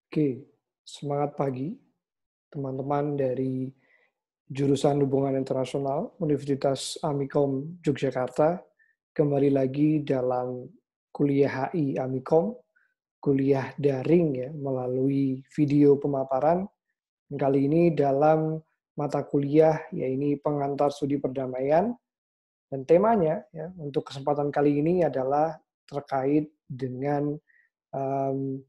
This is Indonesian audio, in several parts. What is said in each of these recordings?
Oke, semangat pagi teman-teman dari jurusan Hubungan Internasional Universitas Amikom Yogyakarta. Kembali lagi dalam kuliah HI Amikom, kuliah daring ya melalui video pemaparan. Kali ini dalam mata kuliah yaitu pengantar studi perdamaian dan temanya ya untuk kesempatan kali ini adalah terkait dengan em,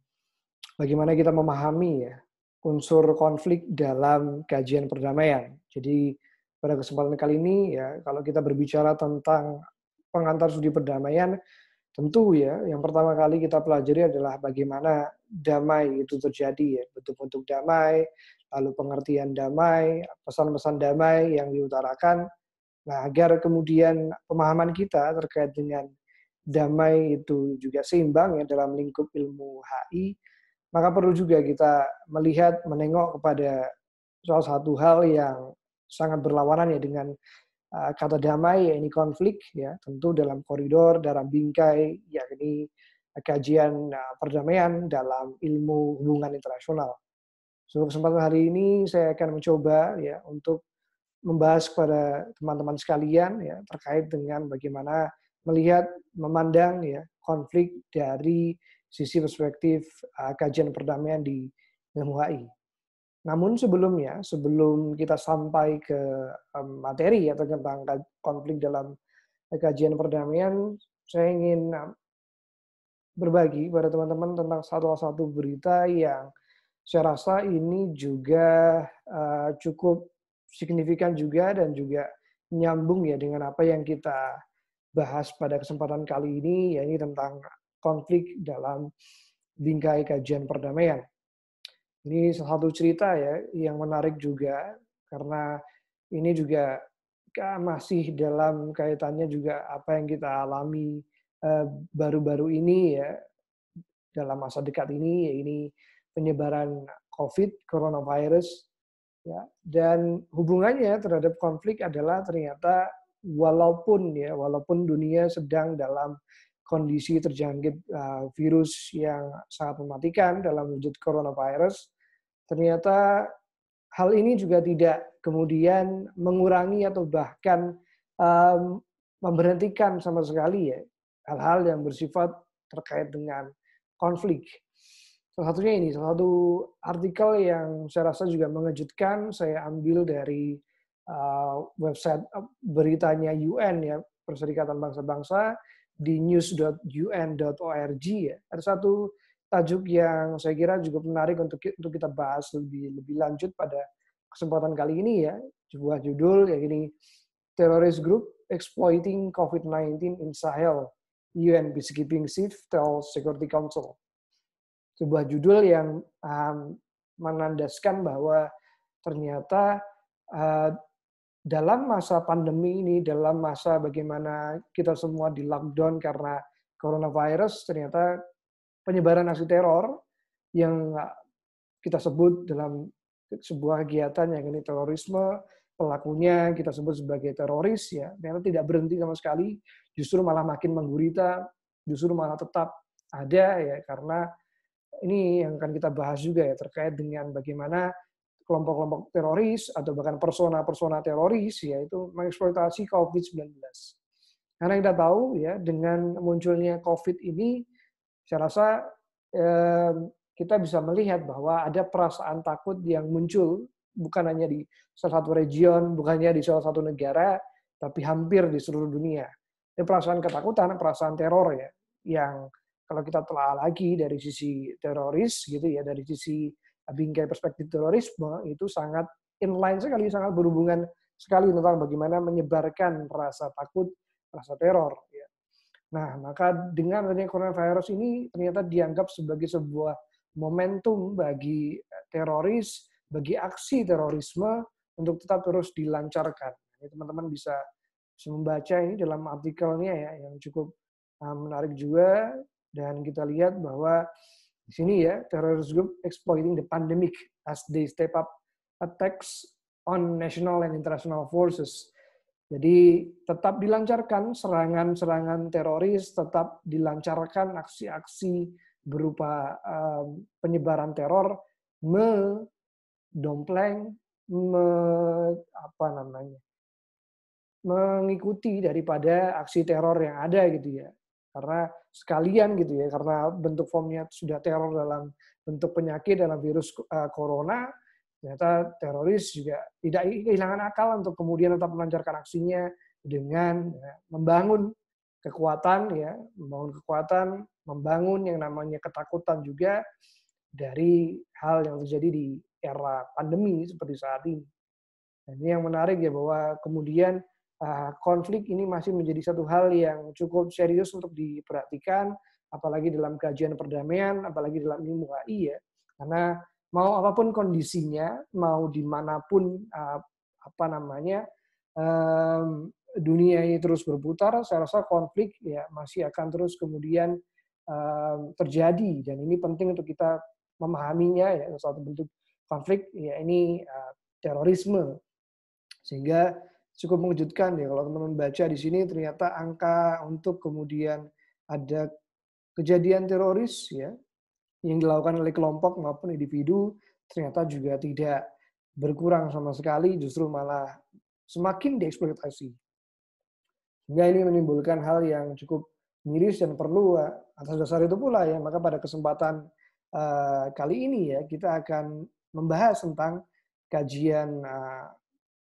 bagaimana kita memahami ya unsur konflik dalam kajian perdamaian. Jadi pada kesempatan kali ini ya kalau kita berbicara tentang pengantar studi perdamaian, tentu ya yang pertama kali kita pelajari adalah bagaimana damai itu terjadi ya, bentuk-bentuk damai, lalu pengertian damai, pesan-pesan damai yang diutarakan. Nah, agar kemudian pemahaman kita terkait dengan damai itu juga seimbang ya dalam lingkup ilmu HI, maka perlu juga kita melihat, menengok kepada salah satu hal yang sangat berlawanan ya dengan kata damai, yakni konflik ya, tentu dalam koridor, dalam bingkai, yakni kajian perdamaian dalam ilmu hubungan internasional. So, kesempatan hari ini saya akan mencoba ya untuk membahas kepada teman-teman sekalian ya terkait dengan bagaimana melihat, memandang ya konflik dari sisi perspektif kajian perdamaian di ilmu HI. Namun sebelumnya, sebelum kita sampai ke materi atau tentang konflik dalam kajian perdamaian, saya ingin berbagi pada teman-teman tentang satu berita yang saya rasa ini juga cukup signifikan juga dan juga nyambung ya dengan apa yang kita bahas pada kesempatan kali ini, yaitu tentang konflik dalam bingkai kajian perdamaian. Ini salah satu cerita ya yang menarik juga karena ini juga masih dalam kaitannya juga apa yang kita alami baru-baru ini ya dalam masa dekat ini, yaitu penyebaran COVID, coronavirus, ya. Dan hubungannya terhadap konflik adalah ternyata walaupun dunia sedang dalam kondisi terjangkit virus yang sangat mematikan dalam wujud coronavirus, ternyata hal ini juga tidak kemudian mengurangi atau bahkan um, memberhentikan sama sekali ya hal-hal yang bersifat terkait dengan konflik. Salah satunya ini, salah satu artikel yang saya rasa juga mengejutkan, saya ambil dari website beritanya UN ya, Perserikatan Bangsa-Bangsa di news.un.org ya. Ada satu tajuk yang saya kira juga menarik untuk kita bahas lebih lanjut pada kesempatan kali ini ya. Sebuah judul yang ini Terrorist Group Exploiting COVID-19 in Sahel, UN Peacekeeping Chief tells Security Council. Sebuah judul yang menandaskan bahwa ternyata dalam masa pandemi ini, dalam masa bagaimana kita semua di lockdown karena coronavirus, ternyata penyebaran aksi teror yang kita sebut dalam sebuah kegiatan yang ini terorisme, pelakunya kita sebut sebagai teroris ya, ternyata tidak berhenti sama sekali, justru malah makin menggurita, justru malah tetap ada ya, karena ini yang akan kita bahas juga ya terkait dengan bagaimana kelompok-kelompok teroris atau bahkan persona-persona teroris yaitu mengeksploitasi COVID-19. Karena kita tahu ya dengan munculnya COVID ini, saya rasa kita bisa melihat bahwa ada perasaan takut yang muncul bukan hanya di salah satu region, bukannya di salah satu negara, tapi hampir di seluruh dunia. Ini perasaan ketakutan, perasaan teror ya, yang kalau kita telah lagi dari sisi teroris gitu ya, dari sisi bingkai perspektif terorisme itu sangat inline sekali, sangat berhubungan sekali tentang bagaimana menyebarkan rasa takut, rasa teror. Ya. Nah, maka dengan adanya coronavirus ini ternyata dianggap sebagai sebuah momentum bagi teroris, bagi aksi terorisme untuk tetap terus dilancarkan. Ini teman-teman bisa membaca ini dalam artikelnya ya, yang cukup menarik juga, dan kita lihat bahwa di sini ya, terrorist group exploiting the pandemic as they step up attacks on national and international forces. Jadi tetap dilancarkan serangan-serangan teroris, tetap dilancarkan aksi-aksi berupa penyebaran teror mendompleng, apa namanya, mengikuti daripada aksi teror yang ada gitu ya. Karena sekalian gitu ya, karena bentuk formnya sudah teror dalam bentuk penyakit, dalam virus corona, ternyata teroris juga tidak kehilangan akal untuk kemudian tetap melancarkan aksinya dengan membangun kekuatan ya, membangun yang namanya ketakutan juga dari hal yang terjadi di era pandemi seperti saat ini. Nah, ini yang menarik ya, bahwa kemudian konflik ini masih menjadi satu hal yang cukup serius untuk diperhatikan, apalagi dalam kajian perdamaian, apalagi dalam ilmu HI ya. Karena mau apapun kondisinya, mau dimanapun apa namanya dunia ini terus berputar, saya rasa konflik ya masih akan terus kemudian terjadi, dan ini penting untuk kita memahaminya ya. Satu bentuk konflik ya ini terorisme, sehingga cukup mengejutkan ya kalau teman-teman baca di sini ternyata angka untuk kemudian ada kejadian teroris ya yang dilakukan oleh kelompok maupun individu ternyata juga tidak berkurang sama sekali, justru malah semakin dieksploitasi. Sehingga ini menimbulkan hal yang cukup miris dan perlu atas dasar itu pula ya, maka pada kesempatan kali ini ya kita akan membahas tentang kajian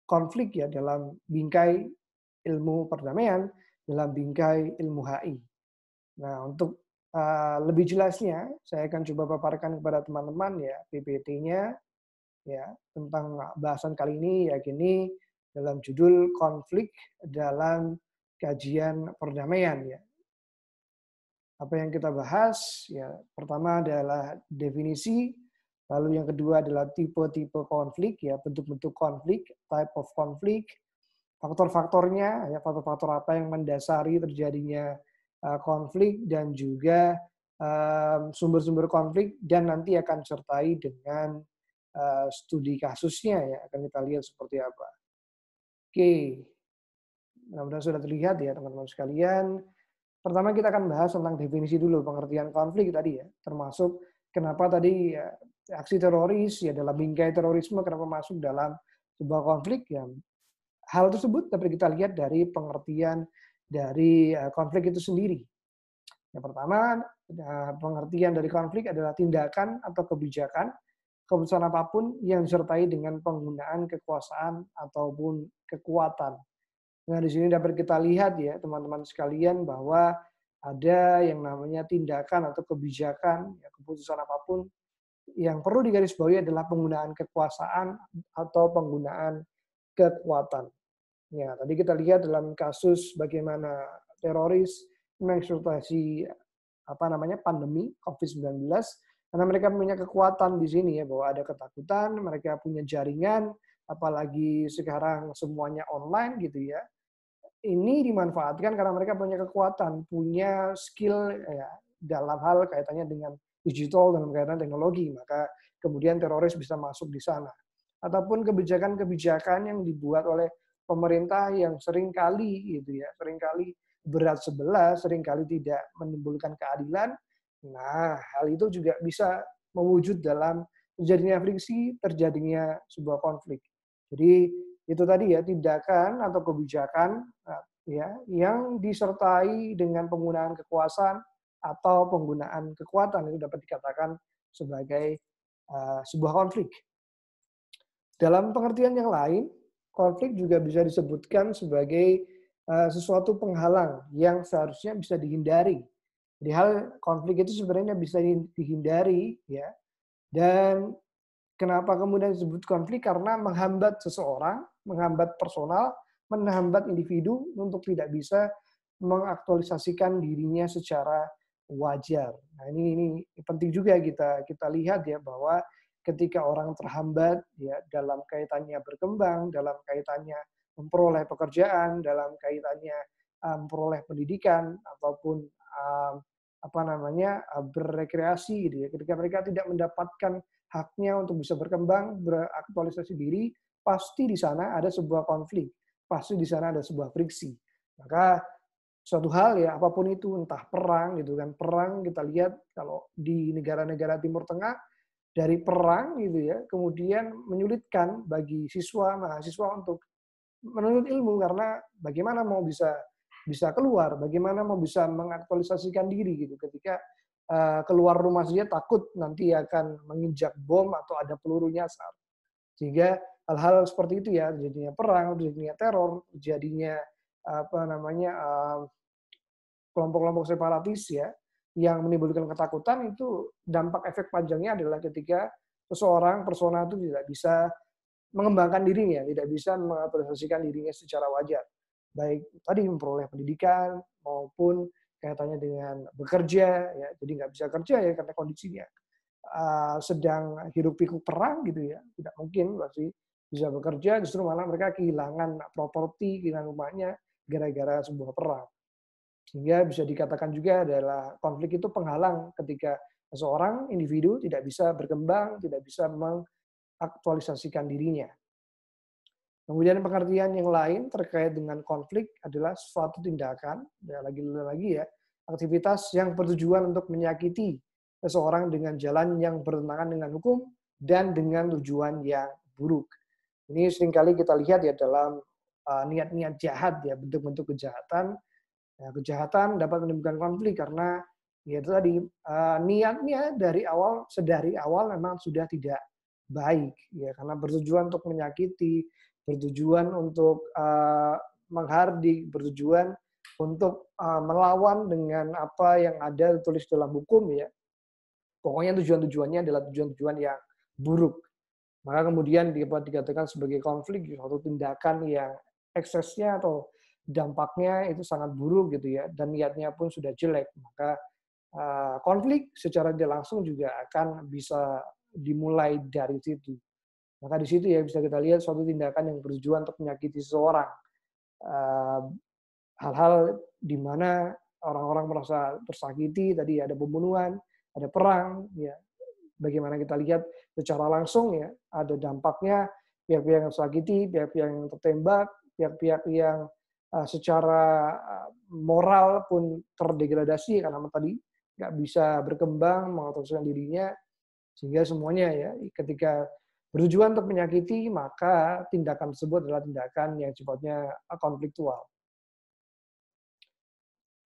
konflik ya dalam bingkai ilmu perdamaian, dalam bingkai ilmu HI. Nah, untuk lebih jelasnya, saya akan coba paparkan kepada teman-teman ya PPT-nya ya tentang bahasan kali ini, yakini dalam judul konflik dalam kajian perdamaian ya. Apa yang kita bahas ya, pertama adalah definisi, lalu yang kedua adalah tipe-tipe konflik ya, bentuk-bentuk konflik, type of conflict, faktor-faktornya ya, faktor-faktor apa yang mendasari terjadinya konflik, dan juga sumber-sumber konflik, dan nanti akan sertai dengan studi kasusnya ya, akan kita lihat seperti apa. Oke, mudah-mudahan sudah terlihat ya teman-teman sekalian. Pertama kita akan bahas tentang definisi dulu, pengertian konflik tadi ya, termasuk kenapa tadi ya, aksi teroris ya dalam bingkai terorisme kenapa masuk dalam sebuah konflik ya. Hal tersebut dapat kita lihat dari pengertian dari konflik itu sendiri. Yang pertama, pengertian dari konflik adalah tindakan atau kebijakan, keputusan apapun yang disertai dengan penggunaan kekuasaan ataupun kekuatan. Nah, di sini dapat kita lihat ya, teman-teman sekalian, bahwa ada yang namanya tindakan atau kebijakan, ya, keputusan apapun yang perlu digarisbawahi adalah penggunaan kekuasaan atau penggunaan kekuatan. Ya, tadi kita lihat dalam kasus bagaimana teroris mengeksploitasi pandemi COVID-19, karena mereka punya kekuatan di sini ya, bahwa ada ketakutan, mereka punya jaringan, apalagi sekarang semuanya online gitu ya. Ini dimanfaatkan karena mereka punya kekuatan, punya skill ya, dalam hal kaitannya dengan digital, dalam kaitan teknologi, maka kemudian teroris bisa masuk di sana. Ataupun kebijakan-kebijakan yang dibuat oleh pemerintah yang seringkali gitu ya, seringkali berat sebelah, seringkali tidak menimbulkan keadilan. Nah, hal itu juga bisa mewujud dalam terjadinya friksi, terjadinya sebuah konflik. Jadi itu tadi ya, tindakan atau kebijakan ya yang disertai dengan penggunaan kekuasaan atau penggunaan kekuatan, itu dapat dikatakan sebagai sebuah konflik. Dalam pengertian yang lain, konflik juga bisa disebutkan sebagai sesuatu penghalang yang seharusnya bisa dihindari. Jadi hal konflik itu sebenarnya bisa dihindari ya. Dan kenapa kemudian disebut konflik? Karena menghambat seseorang, menghambat personal, menghambat individu untuk tidak bisa mengaktualisasikan dirinya secara wajar. Nah, ini penting juga kita lihat ya, bahwa ketika orang terhambat ya dalam kaitannya berkembang, dalam kaitannya memperoleh pekerjaan, dalam kaitannya memperoleh pendidikan ataupun berrekreasi gitu ya. Ketika mereka tidak mendapatkan haknya untuk bisa berkembang, beraktualisasi diri, pasti di sana ada sebuah konflik, pasti di sana ada sebuah friksi. Maka suatu hal ya, apapun itu, entah perang gitu kan. Perang kita lihat kalau di negara-negara Timur Tengah, dari perang gitu ya, kemudian menyulitkan bagi siswa, mahasiswa untuk menuntut ilmu karena bagaimana mau bisa bisa keluar, bagaimana mau bisa mengaktualisasikan diri gitu ketika keluar rumah saja takut nanti akan menginjak bom atau ada peluru nyasar. Sehingga hal-hal seperti itu ya, jadinya perang, jadinya teror, jadinya apa namanya kelompok-kelompok separatis ya, yang menimbulkan ketakutan itu dampak efek panjangnya adalah ketika seseorang persona itu tidak bisa mengembangkan dirinya, tidak bisa mengaktualisasikan dirinya secara wajar. Baik tadi memperoleh pendidikan maupun kaitannya dengan bekerja ya, jadi nggak bisa kerja ya karena kondisinya sedang hiruk pikuk perang gitu ya, tidak mungkin pasti bisa bekerja, justru malah mereka kehilangan properti, kehilangan rumahnya gara-gara sebuah perang. Sehingga bisa dikatakan juga adalah konflik itu penghalang ketika seseorang individu tidak bisa berkembang, tidak bisa mengaktualisasikan dirinya. Kemudian pengertian yang lain terkait dengan konflik adalah suatu tindakan, ya lagi-lagi ya, aktivitas yang bertujuan untuk menyakiti seseorang dengan jalan yang bertentangan dengan hukum dan dengan tujuan yang buruk. Ini seringkali kita lihat ya dalam niat-niat jahat ya, bentuk-bentuk kejahatan. Ya, kejahatan dapat menimbulkan konflik karena ya itu tadi niatnya sedari awal memang sudah tidak baik ya karena bertujuan untuk menyakiti, bertujuan untuk menghardik, bertujuan untuk melawan dengan apa yang ada ditulis dalam hukum ya. Pokoknya tujuan-tujuannya adalah tujuan-tujuan yang buruk. Maka kemudian dapat dikatakan sebagai konflik, suatu tindakan yang eksesnya atau dampaknya itu sangat buruk gitu ya, dan niatnya pun sudah jelek. Maka konflik secara tidak langsung juga akan bisa dimulai dari situ. Maka di situ ya bisa kita lihat suatu tindakan yang bertujuan untuk menyakiti seseorang. Eh, Hal-hal di mana orang-orang merasa tersakiti, tadi ada pembunuhan, ada perang, ya bagaimana kita lihat secara langsung ya, ada dampaknya pihak-pihak yang tersakiti, pihak-pihak yang tertembak, pihak-pihak yang secara moral pun terdegradasi karena tadi nggak bisa berkembang, mengaktualisasikan dirinya, sehingga semuanya ya ketika bertujuan untuk menyakiti, maka tindakan tersebut adalah tindakan yang sifatnya konfliktual.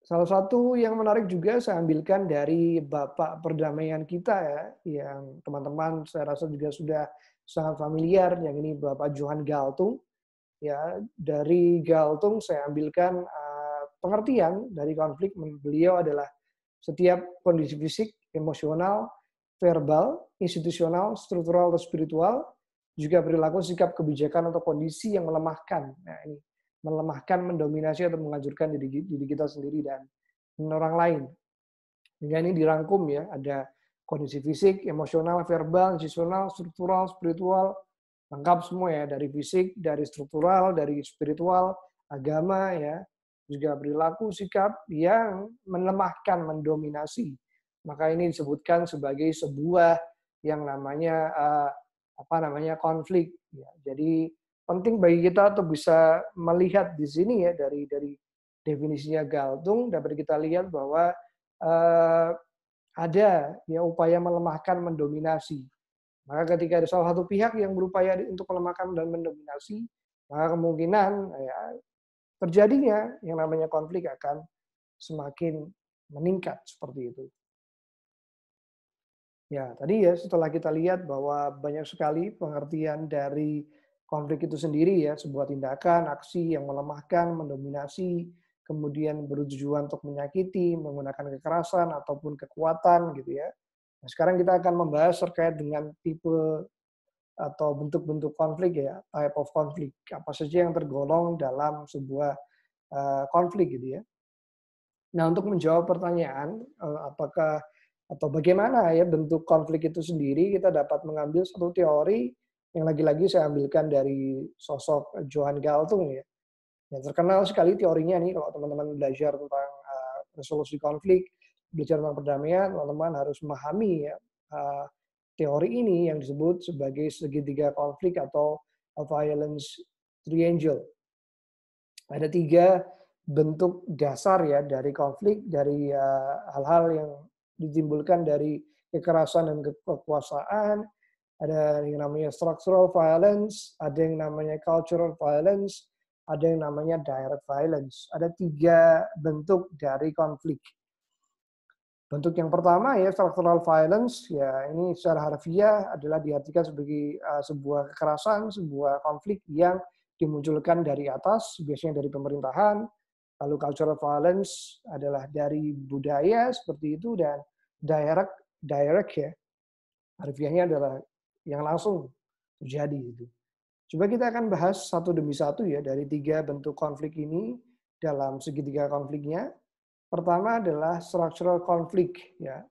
Salah satu yang menarik juga saya ambilkan dari Bapak Perdamaian kita ya, yang teman-teman saya rasa juga sudah sangat familiar, yang ini Bapak Johan Galtung. Ya, dari Galtung saya ambilkan pengertian dari konflik menurut beliau adalah setiap kondisi fisik, emosional, verbal, institusional, struktural, atau spiritual, juga perilaku, sikap, kebijakan, atau kondisi yang melemahkan. Nah, ini melemahkan, mendominasi, atau menghancurkan diri kita sendiri dan orang lain. Sehingga ini dirangkum ya, ada kondisi fisik, emosional, verbal, institusional, struktural, spiritual, lengkap semua ya, dari fisik, dari struktural, dari spiritual, agama ya, juga perilaku, sikap yang melemahkan, mendominasi. Maka ini disebutkan sebagai sebuah yang namanya konflik. Ya. Jadi penting bagi kita untuk bisa melihat di sini ya dari definisinya Galtung dapat kita lihat bahwa eh, ada ya upaya melemahkan, mendominasi. Maka ketika ada salah satu pihak yang berupaya untuk melemahkan dan mendominasi, maka kemungkinan ya, terjadinya yang namanya konflik akan semakin meningkat seperti itu. Ya, tadi ya setelah kita lihat bahwa banyak sekali pengertian dari konflik itu sendiri ya, sebuah tindakan, aksi yang melemahkan, mendominasi, kemudian bertujuan untuk menyakiti, menggunakan kekerasan ataupun kekuatan gitu ya. Nah, sekarang kita akan membahas terkait dengan tipe atau bentuk-bentuk konflik ya, type of konflik. Apa saja yang tergolong dalam sebuah konflik gitu ya. Nah, untuk menjawab pertanyaan apakah atau bagaimana ya bentuk konflik itu sendiri, kita dapat mengambil satu teori yang lagi-lagi saya ambilkan dari sosok Johan Galtung ya. Yang terkenal sekali teorinya nih kalau teman-teman belajar tentang resolusi konflik, belajar tentang perdamaian, teman-teman harus memahami ya teori ini yang disebut sebagai segitiga konflik atau violence triangle. Ada tiga bentuk dasar ya dari konflik, dari hal-hal yang ditimbulkan dari kekerasan dan kekuasaan. Ada yang namanya structural violence, ada yang namanya cultural violence, ada yang namanya direct violence. Ada 3 bentuk dari konflik. Bentuk yang pertama ya structural violence, ya ini secara harfiah adalah diartikan sebagai sebuah kekerasan, sebuah konflik yang dimunculkan dari atas, biasanya dari pemerintahan. Lalu cultural violence adalah dari budaya seperti itu, dan direct ya, harfiahnya adalah yang langsung terjadi itu. Coba kita akan bahas satu demi satu ya dari 3 bentuk konflik ini dalam segitiga konfliknya. Pertama adalah structural conflict ya,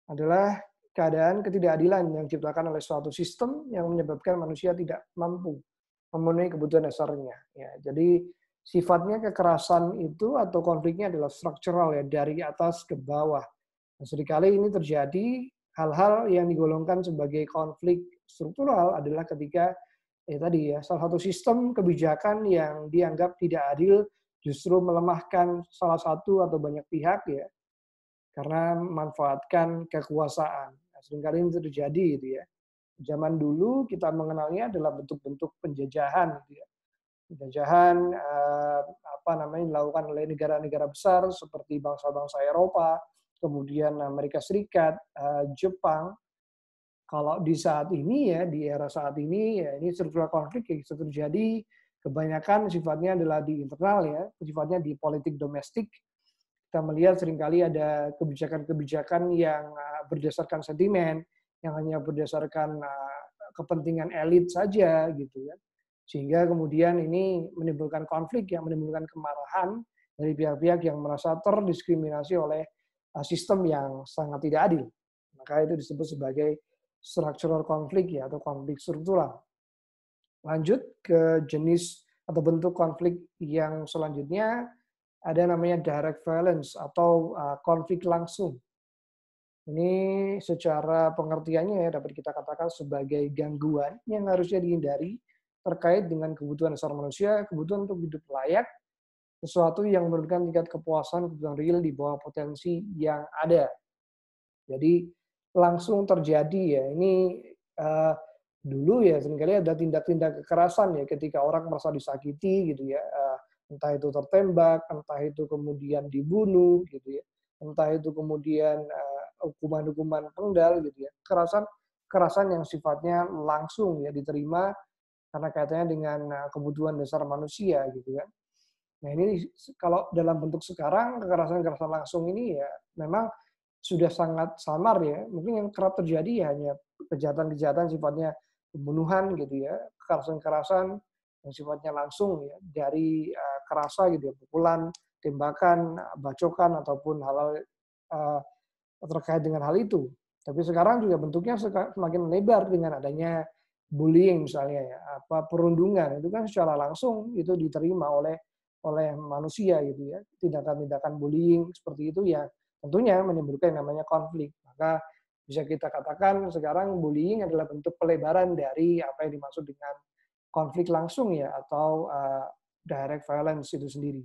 adalah keadaan ketidakadilan yang diciptakan oleh suatu sistem yang menyebabkan manusia tidak mampu memenuhi kebutuhan dasarnya. Ya, jadi sifatnya kekerasan itu atau konfliknya adalah struktural ya, dari atas ke bawah. Nah, seringkali ini terjadi hal-hal yang digolongkan sebagai konflik struktural adalah ketika tadi ya, salah satu sistem kebijakan yang dianggap tidak adil justru melemahkan salah satu atau banyak pihak ya, karena memanfaatkan kekuasaan. Nah, seringkali ini terjadi gitu ya. Zaman dulu kita mengenalnya adalah bentuk-bentuk penjajahan gitu ya. Penjajahan apa namanya dilakukan oleh negara-negara besar seperti bangsa-bangsa Eropa, kemudian Amerika Serikat, Jepang. Kalau di saat ini ya, di era saat ini ya, ini struktural konflik yang bisa terjadi kebanyakan sifatnya adalah di internal ya, sifatnya di politik domestik. Kita melihat seringkali ada kebijakan-kebijakan yang berdasarkan sentimen, yang hanya berdasarkan kepentingan elit saja gitu ya. Sehingga kemudian ini menimbulkan konflik, yang menimbulkan kemarahan dari pihak-pihak yang merasa terdiskriminasi oleh sistem yang sangat tidak adil. Maka itu disebut sebagai structural konflik ya, atau konflik struktural. Lanjut ke jenis atau bentuk konflik yang selanjutnya, ada namanya direct violence atau konflik langsung. Ini secara pengertiannya ya dapat kita katakan sebagai gangguan yang harusnya dihindari terkait dengan kebutuhan dasar manusia, kebutuhan untuk hidup layak, sesuatu yang menurunkan tingkat kepuasan kebutuhan real di bawah potensi yang ada. Jadi langsung terjadi ya. Ini dulu ya seringkali ada tindak-tindak kekerasan ya ketika orang merasa disakiti gitu ya. Entah itu tertembak, entah itu kemudian dibunuh gitu ya. Entah itu kemudian hukuman-hukuman penggal gitu ya. Kekerasan yang sifatnya langsung ya diterima karena kaitannya dengan kebutuhan dasar manusia gitu kan. Nah ini kalau dalam bentuk sekarang kekerasan-kekerasan langsung ini ya memang sudah sangat samar ya. Mungkin yang kerap terjadi ya hanya kejahatan-kejahatan sifatnya pembunuhan gitu ya, kekerasan-kekerasan yang sifatnya langsung ya dari kerasa gitu ya, pukulan, tembakan, bacokan ataupun hal-hal terkait dengan hal itu. Tapi sekarang juga bentuknya semakin melebar dengan adanya bullying misalnya ya, apa perundungan itu kan secara langsung itu diterima oleh manusia gitu ya. Tindakan-tindakan bullying seperti itu ya tentunya menimbulkan yang namanya konflik. Maka bisa kita katakan sekarang bullying adalah bentuk pelebaran dari apa yang dimaksud dengan konflik langsung ya, atau direct violence itu sendiri.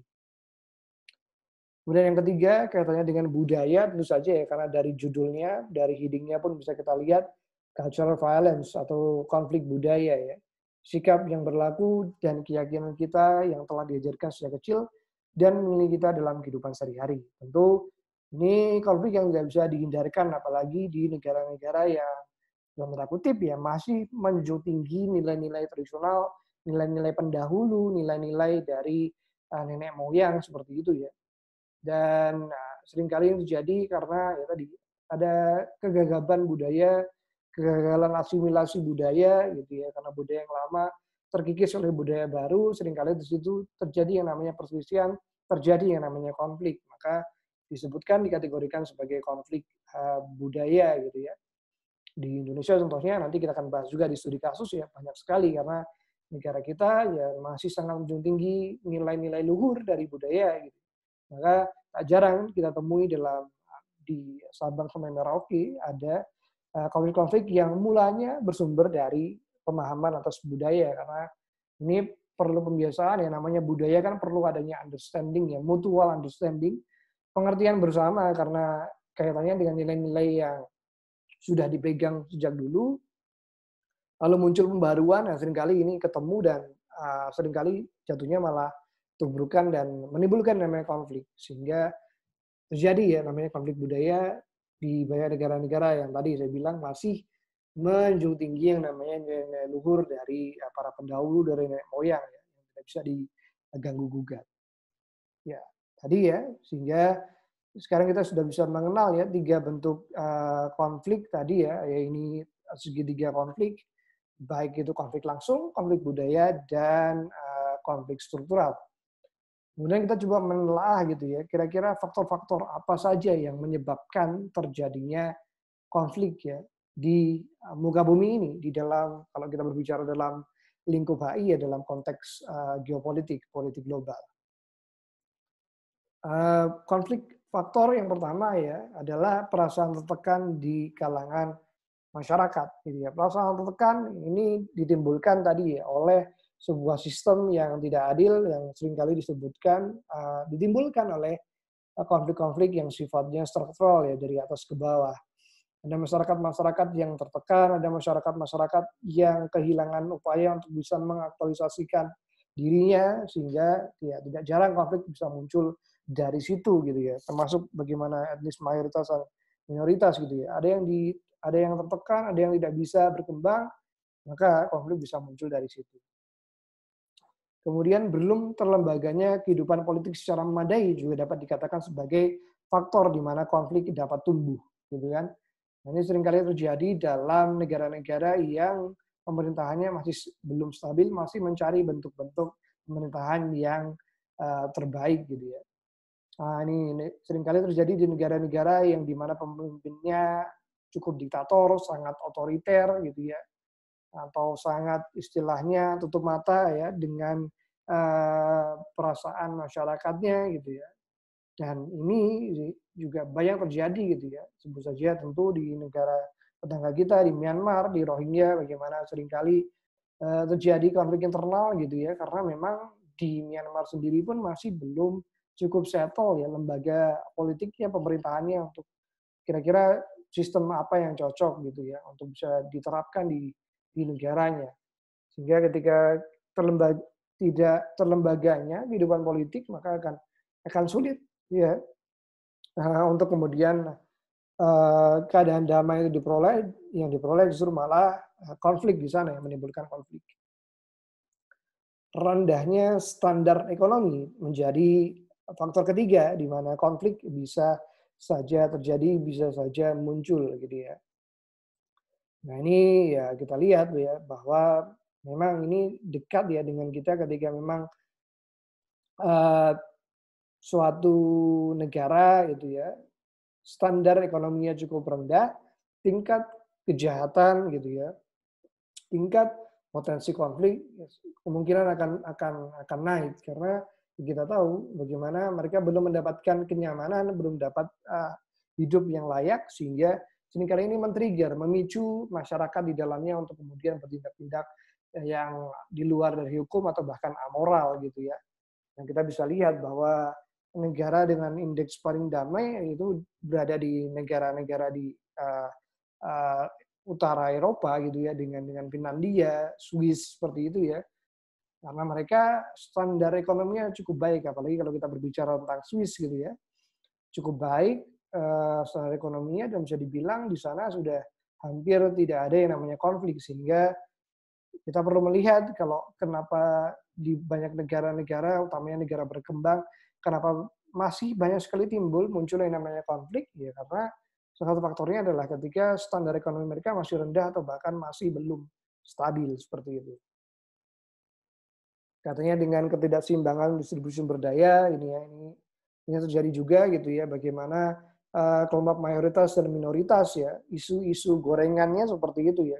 Kemudian yang ketiga, kaitannya dengan budaya tentu saja ya, karena dari judulnya, dari heading-nya pun bisa kita lihat cultural violence atau konflik budaya ya. Sikap yang berlaku dan keyakinan kita yang telah diajarkan sejak kecil dan menilai kita dalam kehidupan sehari-hari. Tentu ini konflik yang tidak bisa dihindarkan, apalagi di negara-negara yang dalam tanda kutip ya masih menjunjung tinggi nilai-nilai tradisional, nilai-nilai pendahulu, nilai-nilai dari nenek moyang seperti itu ya. Dan seringkali ini terjadi karena ya tadi ada kegagaban budaya, kegagalan asimilasi budaya gitu ya, karena budaya yang lama terkikis oleh budaya baru, seringkali di situ terjadi yang namanya perselisihan, terjadi yang namanya konflik. Maka disebutkan dikategorikan sebagai konflik budaya gitu ya. Di Indonesia contohnya nanti kita akan bahas juga di studi kasus ya, banyak sekali karena negara kita ya masih sangat menjunjung tinggi nilai-nilai luhur dari budaya gitu. Maka tak jarang kita temui di Sabang sampai Merauke ada konflik-konflik yang mulanya bersumber dari pemahaman atas budaya, karena ini perlu pembiasaan ya, namanya budaya kan perlu adanya understanding ya, mutual understanding, pengertian bersama karena kaitannya dengan nilai-nilai yang sudah dipegang sejak dulu, lalu muncul pembaruan, nah seringkali ini ketemu dan seringkali jatuhnya malah tubrukan dan menimbulkan namanya konflik. Sehingga terjadi ya namanya konflik budaya di banyak negara-negara yang tadi saya bilang masih menjunjung tinggi yang namanya nilai-nilai luhur dari para pendahulu, dari nenek moyang ya, yang tidak bisa diganggu gugat. Ya, tadi ya, sehingga sekarang kita sudah bisa mengenal ya 3 bentuk konflik tadi ya, ini segitiga konflik, baik itu konflik langsung, konflik budaya, dan konflik struktural. Kemudian kita coba menelaah gitu ya, kira-kira faktor-faktor apa saja yang menyebabkan terjadinya konflik ya di muka bumi ini, di dalam kalau kita berbicara dalam lingkup HI ya dalam konteks geopolitik, politik global. Konflik faktor yang pertama ya adalah perasaan tertekan di kalangan masyarakat gitu ya. Perasaan tertekan ini ditimbulkan tadi ya oleh sebuah sistem yang tidak adil yang seringkali disebutkan ditimbulkan oleh konflik-konflik yang sifatnya struktural ya dari atas ke bawah. Ada masyarakat-masyarakat yang tertekan, ada masyarakat-masyarakat yang kehilangan upaya untuk bisa mengaktualisasikan dirinya sehingga ya tidak jarang konflik bisa muncul dari situ gitu ya. Termasuk bagaimana etnis mayoritas dan minoritas gitu ya. Ada yang tertekan, ada yang tidak bisa berkembang, maka konflik bisa muncul dari situ. Kemudian belum terlembaganya kehidupan politik secara memadai juga dapat dikatakan sebagai faktor di mana konflik dapat tumbuh, gitu kan. Nah, ini seringkali terjadi dalam negara-negara yang pemerintahannya masih belum stabil, masih mencari bentuk-bentuk pemerintahan yang terbaik, gitu ya. Nah, ini seringkali terjadi di negara-negara yang di mana pemimpinnya cukup diktator, sangat otoriter, gitu ya, atau sangat istilahnya tutup mata ya dengan perasaan masyarakatnya gitu ya. Dan ini juga banyak terjadi gitu ya. Sebut saja tentu di negara tetangga kita di Myanmar, di Rohingya bagaimana seringkali terjadi konflik internal gitu ya karena memang di Myanmar sendiri pun masih belum cukup settle ya lembaga politiknya, pemerintahannya untuk kira-kira sistem apa yang cocok gitu ya untuk bisa diterapkan di negaranya. Sehingga ketika tidak terlembaganya kehidupan politik maka akan sulit ya untuk kemudian keadaan damai itu yang diperoleh justru malah konflik di sana yang menimbulkan konflik. Rendahnya standar ekonomi menjadi faktor ketiga di mana konflik bisa saja terjadi, bisa saja muncul gitu ya. Nah ini ya kita lihat ya bahwa memang ini dekat ya dengan kita ketika memang uh, suatu negara gitu ya standar ekonominya cukup rendah, tingkat kejahatan gitu ya, tingkat potensi konflik kemungkinan akan naik karena kita tahu bagaimana mereka belum mendapatkan kenyamanan, belum dapat hidup yang layak sehingga seringkali ini men-trigger, memicu masyarakat di dalamnya untuk kemudian bertindak-tindak yang di luar dari hukum atau bahkan amoral gitu ya. Dan kita bisa lihat bahwa negara dengan indeks paling damai itu berada di negara-negara di uh, utara Eropa gitu ya dengan Finlandia, Swiss seperti itu ya. Karena mereka standar ekonominya cukup baik apalagi kalau kita berbicara tentang Swiss gitu ya. Cukup baik standar ekonominya dan bisa dibilang di sana sudah hampir tidak ada yang namanya konflik sehingga kita perlu melihat kalau kenapa di banyak negara-negara, utamanya negara berkembang, kenapa masih banyak sekali muncul yang namanya konflik, ya karena salah satu faktornya adalah ketika standar ekonomi mereka masih rendah atau bahkan masih belum stabil seperti itu. Katanya dengan ketidakseimbangan distribusi sumber daya ini terjadi juga gitu ya bagaimana kelompok mayoritas dan minoritas ya isu-isu gorengannya seperti itu ya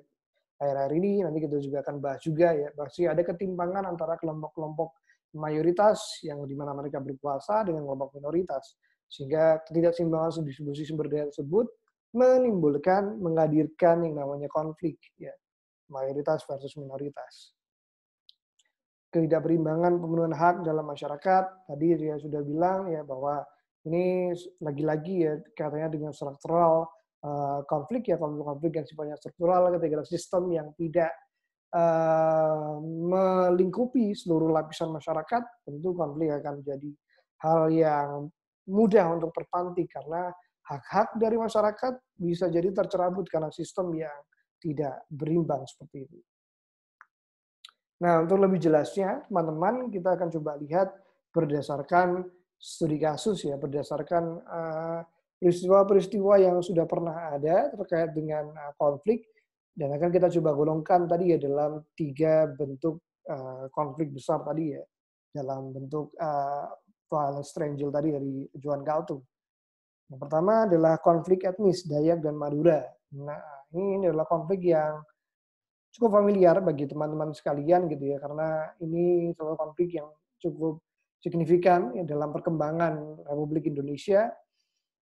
akhir-akhir ini nanti kita juga akan bahas juga ya pasti ada ketimpangan antara kelompok-kelompok mayoritas yang di mana mereka berkuasa dengan kelompok minoritas sehingga ketidakseimbangan distribusi sumber daya tersebut menghadirkan yang namanya konflik ya mayoritas versus minoritas. ketidakberimbangan pemenuhan hak dalam masyarakat. Tadi dia sudah bilang ya bahwa ini lagi-lagi ya katanya dengan struktural konflik ya, konflik-konflik yang sifatnya struktural ketika sistem yang tidak melingkupi seluruh lapisan masyarakat, tentu konflik akan menjadi hal yang mudah untuk terpantik karena hak-hak dari masyarakat bisa jadi tercerabut karena sistem yang tidak berimbang seperti itu. Nah, untuk lebih jelasnya, teman-teman, kita akan coba lihat berdasarkan studi kasus ya, berdasarkan peristiwa-peristiwa yang sudah pernah ada terkait dengan konflik, dan akan kita coba golongkan tadi ya dalam 3 bentuk konflik besar tadi ya, dalam bentuk violence triangle tadi dari Juan Galtung. Yang pertama adalah konflik etnis Dayak dan Madura. Nah, ini adalah konflik yang cukup familiar bagi teman-teman sekalian gitu ya, karena ini salah satu konflik yang cukup signifikan ya dalam perkembangan Republik Indonesia.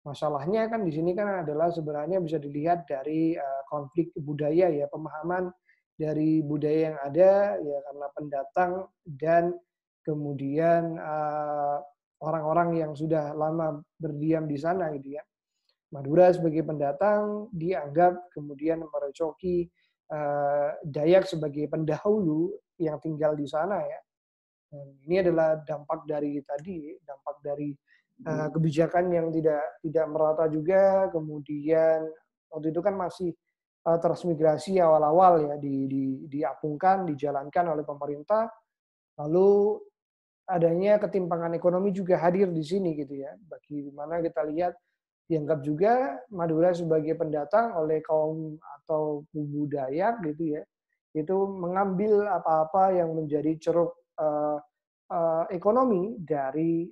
Masalahnya kan di sini kan adalah sebenarnya bisa dilihat dari konflik budaya ya, pemahaman dari budaya yang ada ya karena pendatang dan kemudian orang-orang yang sudah lama berdiam di sana gitu ya. Madura sebagai pendatang dianggap kemudian merecoki Dayak sebagai pendahulu yang tinggal di sana ya. Dan ini adalah dampak dari tadi, dampak dari kebijakan yang tidak merata juga, kemudian waktu itu kan masih transmigrasi awal-awal ya diapungkan, dijalankan oleh pemerintah, lalu adanya ketimpangan ekonomi juga hadir di sini gitu ya. Bagaimana kita lihat dianggap juga Madura sebagai pendatang oleh kaum atau kubu Dayak gitu ya, itu mengambil apa-apa yang menjadi ceruk ekonomi dari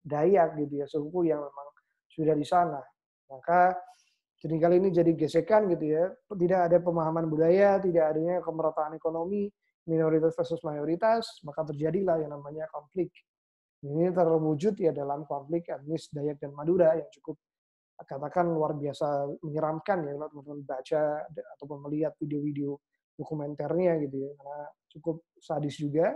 Dayak gitu ya, suku yang memang sudah di sana. Maka seringkali ini jadi gesekan gitu ya, tidak ada pemahaman budaya, tidak adanya kemerataan ekonomi, minoritas versus mayoritas, maka terjadilah yang namanya konflik. Ini terwujud ya dalam konflik etnis Dayak dan Madura yang cukup katakan luar biasa menyeramkan ya kalau teman-teman baca ataupun melihat video-video dokumenternya gitu ya, karena cukup sadis juga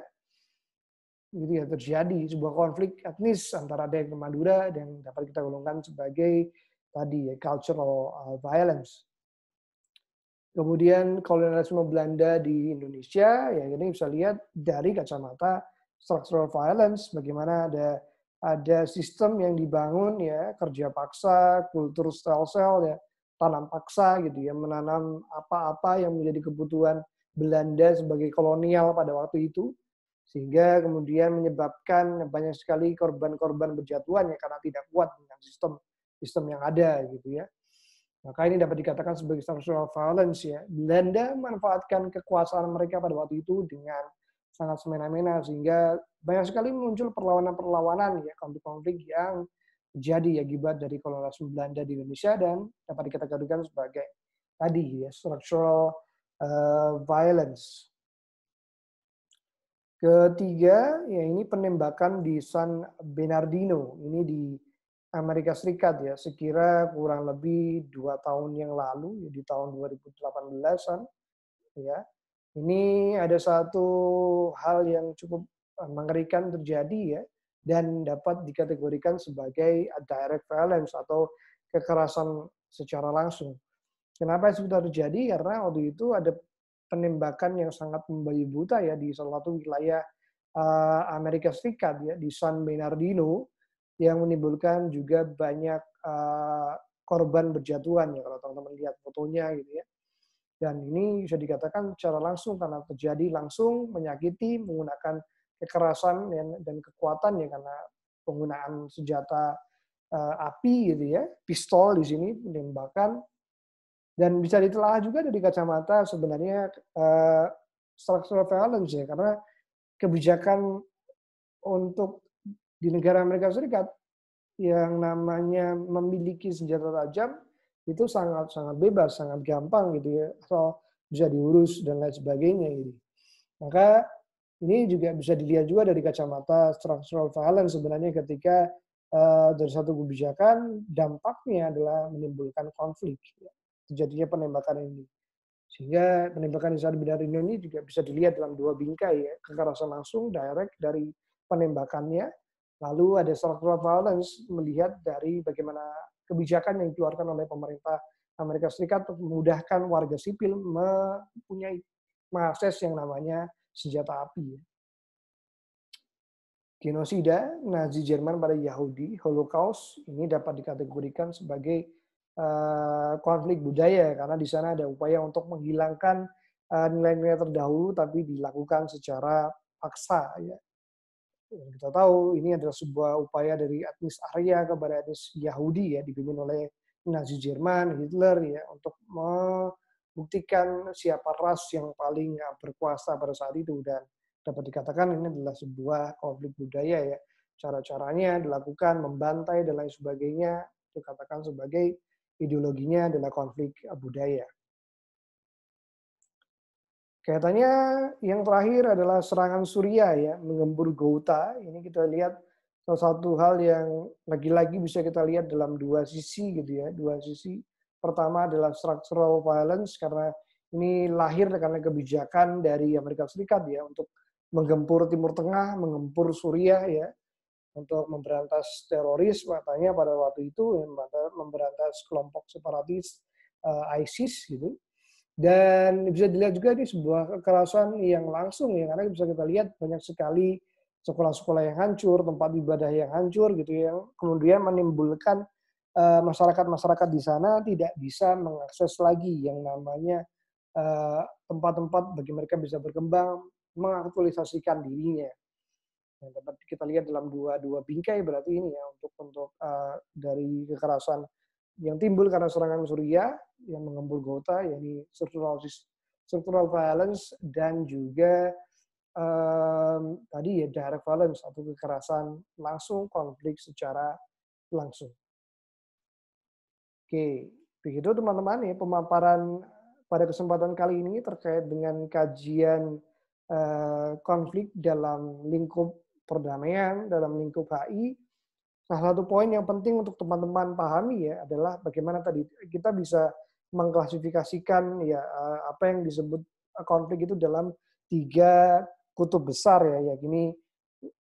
gitu ya, terjadi sebuah konflik etnis antara Dayak dan Madura dan dapat kita golongkan sebagai tadi ya cultural violence. Kemudian kolonialisme Belanda di Indonesia ya ini bisa lihat dari kacamata structural violence, bagaimana ada sistem yang dibangun ya, kerja paksa, kultur sel-sel ya, tanam paksa gitu ya, menanam apa-apa yang menjadi kebutuhan Belanda sebagai kolonial pada waktu itu, sehingga kemudian menyebabkan banyak sekali korban-korban berjatuhan ya karena tidak kuat dengan sistem yang ada gitu ya. Maka ini dapat dikatakan sebagai structural violence ya. Belanda memanfaatkan kekuasaan mereka pada waktu itu dengan sangat semena-mena sehingga banyak sekali muncul perlawanan-perlawanan ya, konflik-konflik yang terjadi akibat dari kolonialisme Belanda di Indonesia dan dapat dikategorikan sebagai tadi ya structural violence. Ketiga, ya ini penembakan di San Bernardino. Ini di Amerika Serikat ya, sekira kurang lebih 2 tahun yang lalu, ya, di tahun 2018-an. Ya. Ini ada satu hal yang cukup mengerikan terjadi ya, dan dapat dikategorikan sebagai direct violence atau kekerasan secara langsung. Kenapa itu terjadi? Karena waktu itu ada penembakan yang sangat membabi buta ya di salah satu wilayah Amerika Serikat ya di San Bernardino yang menimbulkan juga banyak korban berjatuhan ya kalau teman-teman lihat fotonya gitu ya. Dan ini bisa dikatakan secara langsung karena terjadi langsung menyakiti menggunakan kekerasan dan kekuatan ya karena penggunaan senjata api gitu ya, pistol di sini penembakan. Dan bisa ditelaah juga dari kacamata sebenarnya structural violence ya, karena kebijakan untuk di negara Amerika Serikat yang namanya memiliki senjata tajam itu sangat bebas, sangat gampang gitu ya, asal bisa diurus dan lain sebagainya gitu. Maka ini juga bisa dilihat juga dari kacamata structural violence sebenarnya ketika dari satu kebijakan dampaknya adalah menimbulkan konflik, ya, terjadinya penembakan ini. Sehingga penembakan Isari Binarino ini juga bisa dilihat dalam dua bingkai ya, kekerasan langsung direct dari penembakannya, lalu ada structural violence melihat dari bagaimana kebijakan yang dikeluarkan oleh pemerintah Amerika Serikat untuk memudahkan warga sipil mempunyai mengakses yang namanya senjata api. Genosida Nazi Jerman pada Yahudi, Holocaust, ini dapat dikategorikan sebagai konflik budaya karena di sana ada upaya untuk menghilangkan nilai-nilai terdahulu tapi dilakukan secara paksa ya. Kita tahu ini adalah sebuah upaya dari etnis Arya kepada etnis Yahudi ya, dipimpin oleh Nazi Jerman, Hitler ya, untuk membuktikan siapa ras yang paling berkuasa pada saat itu, dan dapat dikatakan ini adalah sebuah konflik budaya ya. Cara-caranya dilakukan membantai dan lain sebagainya, dikatakan sebagai ideologinya adalah konflik budaya. Kaitannya yang terakhir adalah serangan Suriah ya, menggempur Ghouta. Ini kita lihat salah satu hal yang lagi-lagi bisa kita lihat dalam dua sisi gitu ya, dua sisi. Pertama adalah structural violence karena ini lahir karena kebijakan dari Amerika Serikat ya untuk menggempur Timur Tengah, menggempur Suriah ya, untuk memberantas teroris katanya pada waktu itu, memberantas kelompok separatis ISIS gitu. Dan bisa dilihat juga ini sebuah kekerasan yang langsung ya, karena bisa kita lihat banyak sekali sekolah-sekolah yang hancur, tempat ibadah yang hancur gitu, yang kemudian menimbulkan masyarakat-masyarakat di sana tidak bisa mengakses lagi yang namanya tempat-tempat bagi mereka bisa berkembang, mengaktualisasikan dirinya. Yang dapat kita lihat dalam dua bingkai berarti ini ya, untuk dari kekerasan yang timbul karena serangan Suriah yang menggempur Ghouta, yakni structural violence, dan juga tadi ya direct violence atau kekerasan langsung, konflik secara langsung. Oke, begitu teman-teman ya pemaparan pada kesempatan kali ini terkait dengan kajian konflik dalam lingkup perdamaian, dalam lingkup HI. Salah satu poin yang penting untuk teman-teman pahami ya adalah bagaimana tadi kita bisa mengklasifikasikan ya apa yang disebut konflik itu dalam 3 kutub besar ya, yakni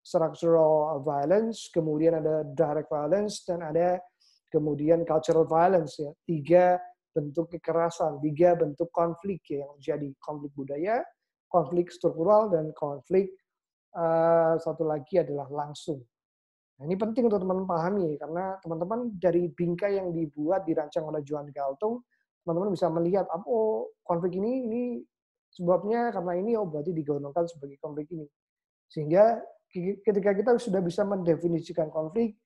structural violence, kemudian ada direct violence, dan ada kemudian cultural violence ya. 3 bentuk kekerasan, 3 bentuk konflik ya, yang terjadi: konflik budaya, konflik struktural, dan konflik satu lagi adalah langsung. Nah, ini penting untuk teman-teman pahami karena teman-teman dari bingkai yang dibuat dirancang oleh Johan Galtung, teman-teman bisa melihat oh konflik ini sebabnya karena ini, oh berarti digolongkan sebagai konflik ini. Sehingga ketika kita sudah bisa mendefinisikan konflik,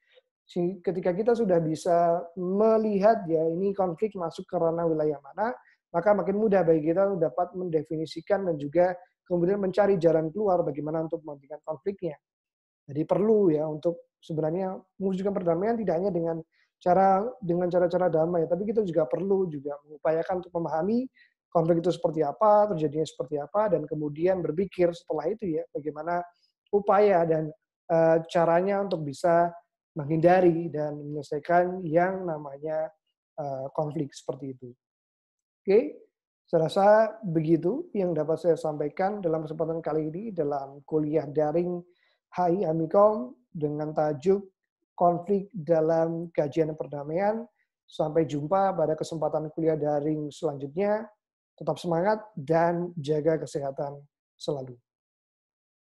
ketika kita sudah bisa melihat ya ini konflik masuk ke ranah wilayah mana, maka makin mudah bagi kita dapat mendefinisikan dan juga kemudian mencari jalan keluar bagaimana untuk menghentikan konfliknya. Jadi perlu ya untuk sebenarnya mewujudkan perdamaian tidak hanya dengan cara-cara damai, tapi kita juga perlu juga mengupayakan untuk memahami konflik itu seperti apa, terjadinya seperti apa, dan kemudian berpikir setelah itu ya bagaimana upaya dan caranya untuk bisa menghindari dan menyelesaikan yang namanya konflik seperti itu. Oke, saya rasa begitu yang dapat saya sampaikan dalam kesempatan kali ini dalam kuliah daring HI Amikom dengan tajuk konflik dalam kajian perdamaian. Sampai jumpa pada kesempatan kuliah daring selanjutnya. Tetap semangat dan jaga kesehatan selalu.